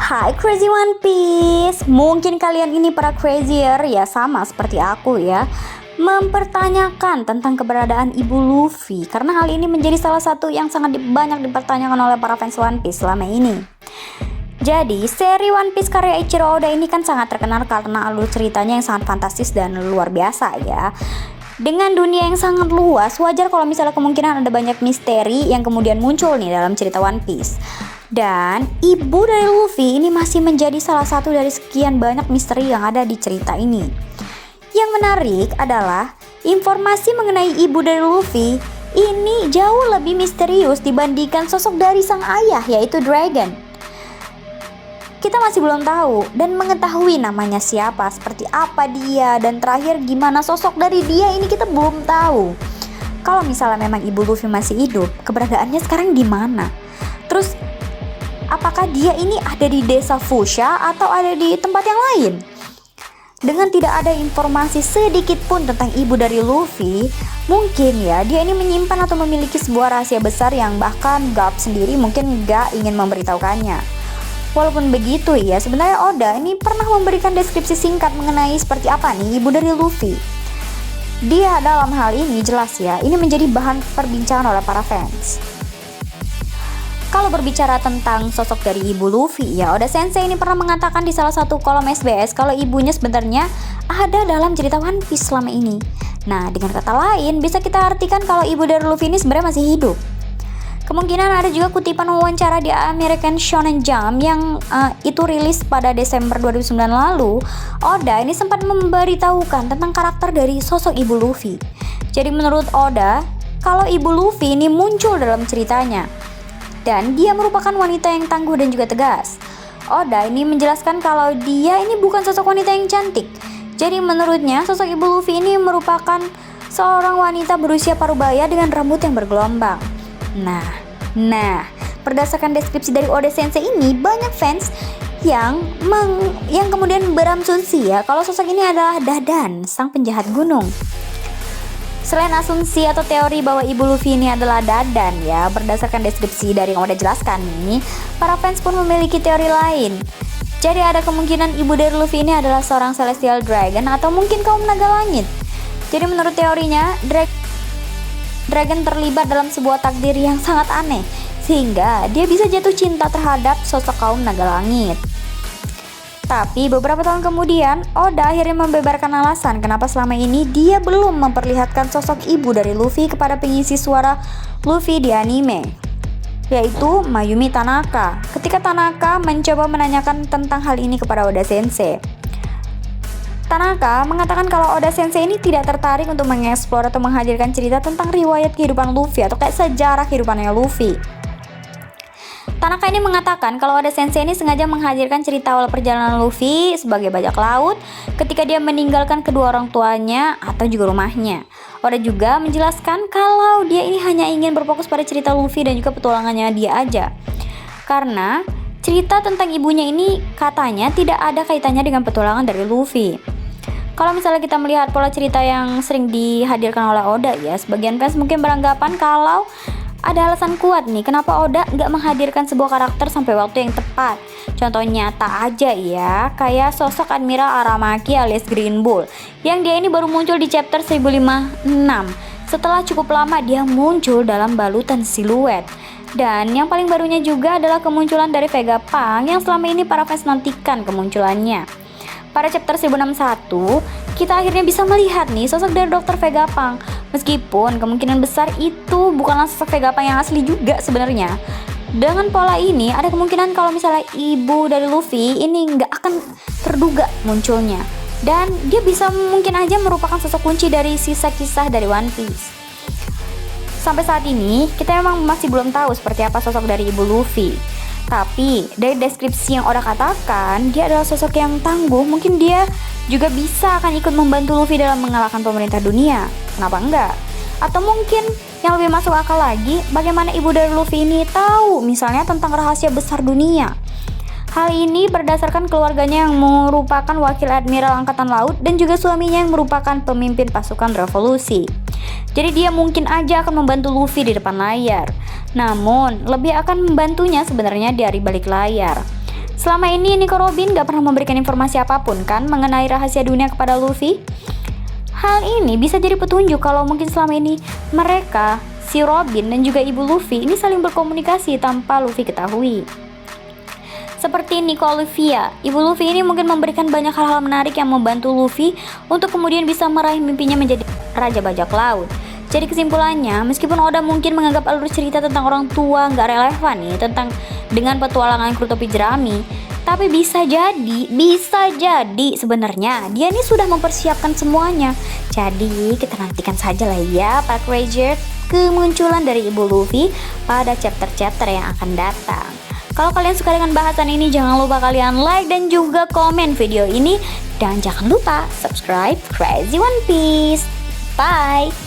Hai Crazy One Piece. Mungkin kalian ini para crazier ya, sama seperti aku ya, mempertanyakan tentang keberadaan Ibu Luffy, karena hal ini menjadi salah satu yang sangat banyak dipertanyakan oleh para fans One Piece selama ini. Jadi seri One Piece karya Eiichiro Oda ini kan sangat terkenal karena alur ceritanya yang sangat fantastis dan luar biasa ya. Dengan dunia yang sangat luas, wajar kalau misalnya kemungkinan ada banyak misteri yang kemudian muncul nih dalam cerita One Piece. Dan ibu dari Luffy ini masih menjadi salah satu dari sekian banyak misteri yang ada di cerita ini. Yang menarik adalah informasi mengenai ibu dari Luffy ini jauh lebih misterius dibandingkan sosok dari sang ayah, yaitu Dragon. Kita masih belum tahu dan mengetahui namanya siapa, seperti apa dia, dan terakhir gimana sosok dari dia ini kita belum tahu. Kalau misalnya memang ibu Luffy masih hidup, keberadaannya sekarang di mana? Terus apakah dia ini ada di desa Fushia atau ada di tempat yang lain? Dengan tidak ada informasi sedikit pun tentang ibu dari Luffy, mungkin ya dia ini menyimpan atau memiliki sebuah rahasia besar yang bahkan Garp sendiri mungkin gak ingin memberitahukannya. Walaupun begitu ya, sebenarnya Oda ini pernah memberikan deskripsi singkat mengenai seperti apa nih ibu dari Luffy. Dia dalam hal ini jelas ya, ini menjadi bahan perbincangan oleh para fans. Kalau berbicara tentang sosok dari ibu Luffy ya, Oda Sensei ini pernah mengatakan di salah satu kolom SBS kalau ibunya sebenarnya ada dalam cerita One Piece selama ini. Nah, dengan kata lain bisa kita artikan kalau ibu dari Luffy ini sebenarnya masih hidup. Kemungkinan ada juga kutipan wawancara di American Shonen Jump yang itu rilis pada Desember 2009 lalu. Oda ini sempat memberitahukan tentang karakter dari sosok ibu Luffy. Jadi menurut Oda, kalau ibu Luffy ini muncul dalam ceritanya, dan dia merupakan wanita yang tangguh dan juga tegas. Oda ini menjelaskan kalau dia ini bukan sosok wanita yang cantik. Jadi menurutnya sosok ibu Luffy ini merupakan seorang wanita berusia parubaya dengan rambut yang bergelombang. Nah, berdasarkan deskripsi dari Oda Sensei ini, banyak fans yang kemudian berasumsi ya kalau sosok ini adalah Dadan, sang penjahat gunung. Selain asumsi atau teori bahwa ibu Luffy ini adalah Dadan ya, berdasarkan deskripsi dari yang Oda jelaskan nih, para fans pun memiliki teori lain. Jadi ada kemungkinan ibu dari Luffy ini adalah seorang Celestial Dragon atau mungkin kaum naga langit. Jadi menurut teorinya, Dragon terlibat dalam sebuah takdir yang sangat aneh, sehingga dia bisa jatuh cinta terhadap sosok kaum naga langit. Tapi beberapa tahun kemudian, Oda akhirnya membeberkan alasan kenapa selama ini dia belum memperlihatkan sosok ibu dari Luffy kepada pengisi suara Luffy di anime, yaitu Mayumi Tanaka. Ketika Tanaka mencoba menanyakan tentang hal ini kepada Oda Sensei, Tanaka mengatakan kalau Oda Sensei ini tidak tertarik untuk mengeksplor atau menghadirkan cerita tentang riwayat kehidupan Luffy atau kayak sejarah kehidupannya Luffy. Tanaka ini mengatakan kalau Oda Sensei ini sengaja menghadirkan cerita awal perjalanan Luffy sebagai bajak laut ketika dia meninggalkan kedua orang tuanya atau juga rumahnya. Oda juga menjelaskan kalau dia ini hanya ingin berfokus pada cerita Luffy dan juga petualangannya dia aja. Karena cerita tentang ibunya ini katanya tidak ada kaitannya dengan petualangan dari Luffy. Kalau misalnya kita melihat pola cerita yang sering dihadirkan oleh Oda ya, sebagian fans mungkin beranggapan kalau ada alasan kuat nih kenapa Oda nggak menghadirkan sebuah karakter sampai waktu yang tepat. Contoh nyata aja ya, kayak sosok Admiral Aramaki alias Green Bull, yang dia ini baru muncul di chapter 1056. Setelah cukup lama dia muncul dalam balutan siluet. Dan yang paling barunya juga adalah kemunculan dari Vegapunk yang selama ini para fans nantikan kemunculannya. Pada chapter 1061, kita akhirnya bisa melihat nih sosok dari Dr. Vegapunk. Meskipun kemungkinan besar itu bukanlah sosok Vegapunk yang asli juga sebenarnya. Dengan pola ini, ada kemungkinan kalau misalnya ibu dari Luffy ini nggak akan terduga munculnya. Dan dia bisa mungkin aja merupakan sosok kunci dari sisa kisah dari One Piece. Sampai saat ini, kita memang masih belum tahu seperti apa sosok dari ibu Luffy. Tapi dari deskripsi yang Oda katakan, dia adalah sosok yang tangguh. Mungkin dia juga bisa akan ikut membantu Luffy dalam mengalahkan pemerintah dunia. Kenapa enggak? Atau mungkin yang lebih masuk akal lagi, bagaimana ibu dari Luffy ini tahu misalnya tentang rahasia besar dunia. Hal ini berdasarkan keluarganya yang merupakan wakil Admiral Angkatan Laut dan juga suaminya yang merupakan pemimpin pasukan revolusi. Jadi dia mungkin aja akan membantu Luffy di depan layar. Namun, lebih akan membantunya sebenarnya dari balik layar. Selama ini Nico Robin gak pernah memberikan informasi apapun kan mengenai rahasia dunia kepada Luffy. Hal ini bisa jadi petunjuk kalau mungkin selama ini mereka, si Robin dan juga ibu Luffy ini saling berkomunikasi tanpa Luffy ketahui. Seperti Nico Olivia, ibu Luffy ini mungkin memberikan banyak hal-hal menarik yang membantu Luffy untuk kemudian bisa meraih mimpinya menjadi Raja Bajak Laut. Jadi kesimpulannya, meskipun Oda mungkin menganggap alur cerita tentang orang tua nggak relevan nih tentang dengan petualangan kru topi jerami, tapi bisa jadi sebenarnya dia ini sudah mempersiapkan semuanya. Jadi kita nantikan saja lah ya para Crazier kemunculan dari ibu Luffy pada chapter-chapter yang akan datang. Kalau kalian suka dengan bahasan ini, jangan lupa kalian like dan juga komen video ini. Dan jangan lupa subscribe Crazy One Piece. Bye!